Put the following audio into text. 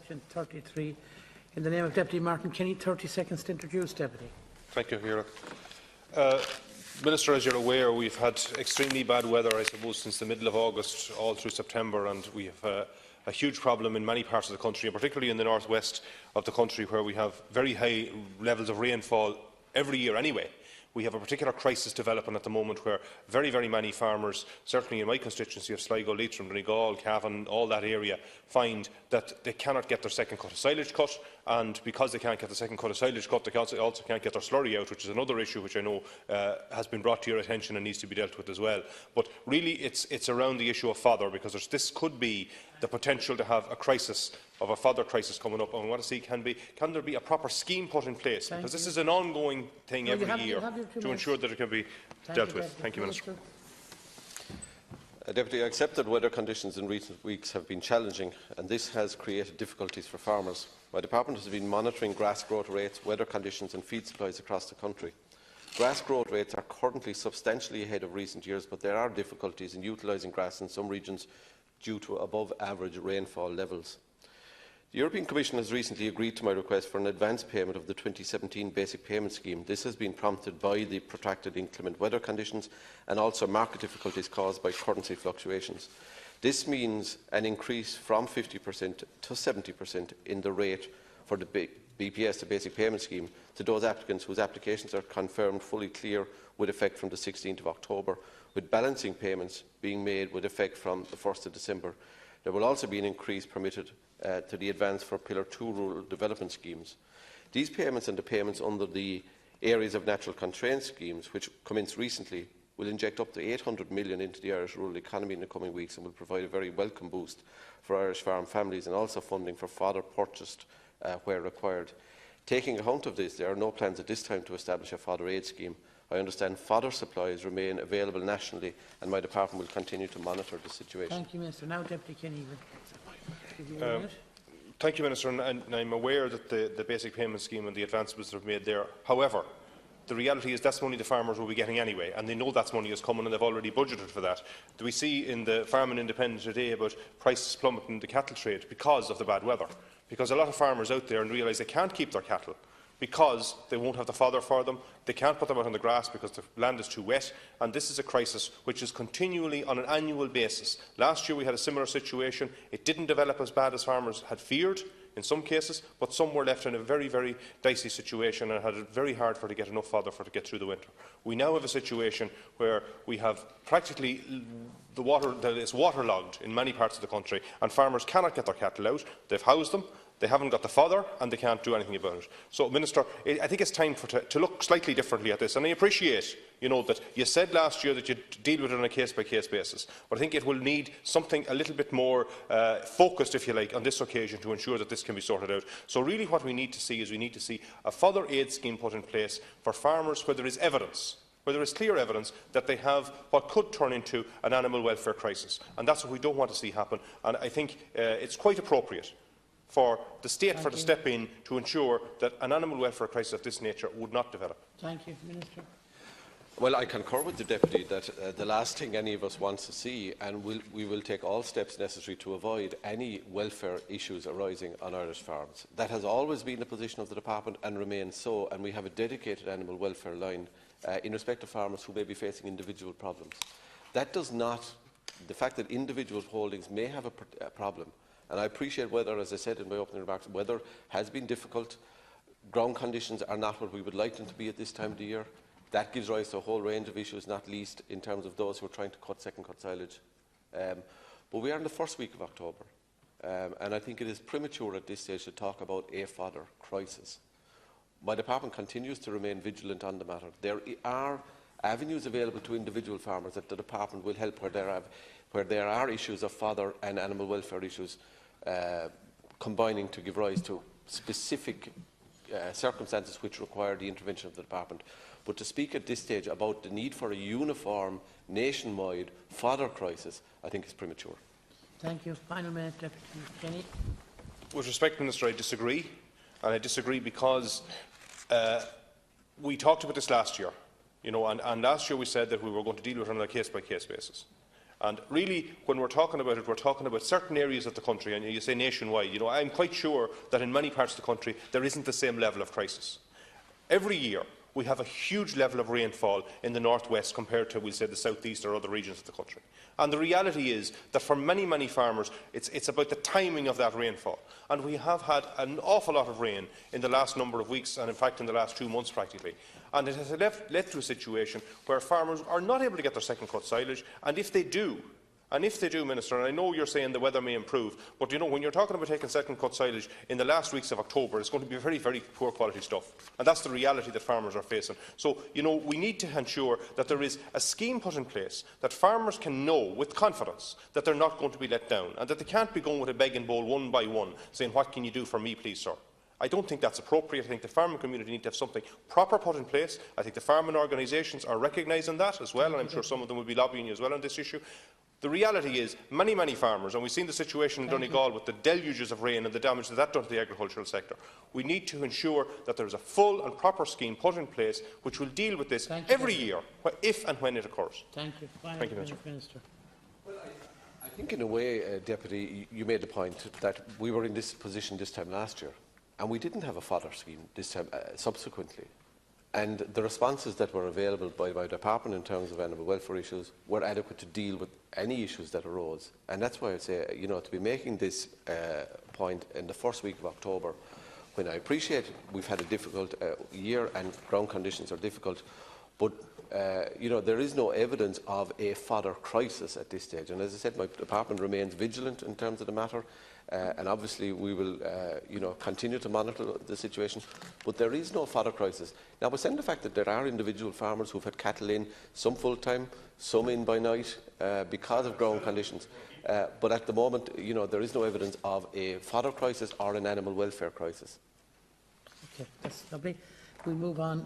Question 33. In the name of Deputy Martin Kenny, 30 seconds to introduce, Deputy. Thank you, Hera. Minister, as you're aware, we've had extremely bad weather, I suppose, since the middle of August, all through September, and we have a huge problem in many parts of the country, and particularly in the northwest of the country, where we have very high levels of rainfall every year anyway. We have a particular crisis developing at the moment where very, very many farmers, certainly in my constituency of Sligo, Leitrim, Donegal, Cavan, all that area, find that they cannot get their second cut of silage cut, and because they can't get the second cut of silage cut, they also can't get their slurry out, which is another issue which I know has been brought to your attention and needs to be dealt with as well. But really it's around the issue of fodder, because this could be the potential to have a crisis, of a fodder crisis coming up, and we want to see can there be a proper scheme put in place, because this is an ongoing thing every year to ensure that it can be dealt with. Thank you, Minister. Deputy, I accept that weather conditions in recent weeks have been challenging, and this has created difficulties for farmers. My department has been monitoring grass growth rates, weather conditions and feed supplies across the country. Grass growth rates are currently substantially ahead of recent years, but there are difficulties in utilising grass in some regions due to above-average rainfall levels. The European Commission has recently agreed to my request for an advance payment of the 2017 Basic Payment Scheme. This has been prompted by the protracted inclement weather conditions and also market difficulties caused by currency fluctuations. This means an increase from 50% to 70% in the rate for the BPS, the Basic Payment Scheme, to those applicants whose applications are confirmed fully clear with effect from the 16th of October, with balancing payments being made with effect from the 1st of December. There will also be an increase permitted to the advance for Pillar 2 rural development schemes. These payments and the payments under the Areas of Natural Constraint schemes, which commenced recently, will inject up to 800 million into the Irish rural economy in the coming weeks and will provide a very welcome boost for Irish farm families, and also funding for fodder purchased where required. Taking account of this, there are no plans at this time to establish a fodder aid scheme. I understand fodder supplies remain available nationally, and my department will continue to monitor the situation. Thank you, Minister. Now, Deputy Kenny. Thank you, Minister, and I'm aware that the basic payment scheme and the advancements that have made there. However, the reality is that's money the farmers will be getting anyway, and they know that money is coming and they've already budgeted for that. Do we see in the Farming Independent today about prices plummeting in the cattle trade because of the bad weather? Because a lot of farmers out there realise they can't keep their cattle because they won't have the fodder for them, they can't put them out on the grass because the land is too wet, and this is a crisis which is continually on an annual basis. Last year we had a similar situation. It didn't develop as bad as farmers had feared in some cases, but some were left in a very, very dicey situation and had it very hard to get enough fodder to get through the winter. We now have a situation where we have practically the water that is waterlogged in many parts of the country, and farmers cannot get their cattle out. They've housed them, they haven't got the fodder, and they can't do anything about it. So, Minister, I think it's time to look slightly differently at this, and I appreciate that you said last year that you'd deal with it on a case-by-case basis, but I think it will need something a little bit more focused, if you like, on this occasion to ensure that this can be sorted out. So really what we need to see is a fodder aid scheme put in place for farmers where there is evidence, where there is clear evidence that they have what could turn into an animal welfare crisis. And that's what we don't want to see happen. And I think it's quite appropriate for the state to step in to ensure that an animal welfare crisis of this nature would not develop. Thank you, Minister. Well, I concur with the Deputy that the last thing any of us want to see, and we will take all steps necessary to avoid any welfare issues arising on Irish farms. That has always been the position of the Department and remains so, and we have a dedicated animal welfare line in respect to farmers who may be facing individual problems. That does not, the fact that individual holdings may have a problem, and I appreciate weather, as I said in my opening remarks, weather has been difficult. Ground conditions are not what we would like them to be at this time of the year. That gives rise to a whole range of issues, not least in terms of those who are trying to cut second-cut silage. But we are in the first week of October, and I think it is premature at this stage to talk about a fodder crisis. My department continues to remain vigilant on the matter. There are avenues available to individual farmers that the department will help where there are issues of fodder and animal welfare issues combining to give rise to specific circumstances which require the intervention of the department. But to speak at this stage about the need for a uniform, nationwide fodder crisis, I think is premature. Thank you. Final minute, Deputy Kenny. With respect, Minister, I disagree. And I disagree because we talked about this last year, and last year we said that we were going to deal with it on a case-by-case basis. And really, when we're talking about it, we're talking about certain areas of the country, and you say nationwide. You know, I'm quite sure that in many parts of the country there isn't the same level of crisis. Every year, we have a huge level of rainfall in the north west compared to, we'll say, the south east or other regions of the country. And the reality is that for many, many farmers, it's about the timing of that rainfall. And we have had an awful lot of rain in the last number of weeks, and in fact in the last 2 months practically. And it has led to a situation where farmers are not able to get their second cut silage, and if they do, Minister, and I know you're saying the weather may improve, but you know, when you're talking about taking second cut silage in the last weeks of October, it's going to be very, very poor quality stuff. And that's the reality that farmers are facing. So, you know, we need to ensure that there is a scheme put in place that farmers can know with confidence that they're not going to be let down, and that they can't be going with a begging bowl one by one, saying, "What can you do for me, please, sir?" I don't think that's appropriate. I think the farming community need to have something proper put in place. I think the farming organisations are recognising that as well, and I'm sure some of them will be lobbying as well on this issue. The reality is, many, many farmers, and we've seen the situation in Donegal with the deluges of rain and the damage that done to the agricultural sector. We need to ensure that there is a full and proper scheme put in place which will deal with this every year, if and when it occurs. Thank you. Thank you, Minister. Well, I think in a way, Deputy, you made the point that we were in this position this time last year, and we didn't have a fodder scheme this time subsequently. And the responses that were available by my department in terms of animal welfare issues were adequate to deal with any issues that arose. And that's why I say, you know, to be making this point in the first week of October, when I appreciate we've had a difficult year and ground conditions are difficult, but you know, there is no evidence of a fodder crisis at this stage. And as I said, my department remains vigilant in terms of the matter. And obviously we will you know, continue to monitor the situation, but there is no fodder crisis. Notwithstanding the fact that there are individual farmers who have had cattle in, some full-time, some in by night, because of ground conditions. But at the moment, you know, there is no evidence of a fodder crisis or an animal welfare crisis. Okay, that's lovely. We move on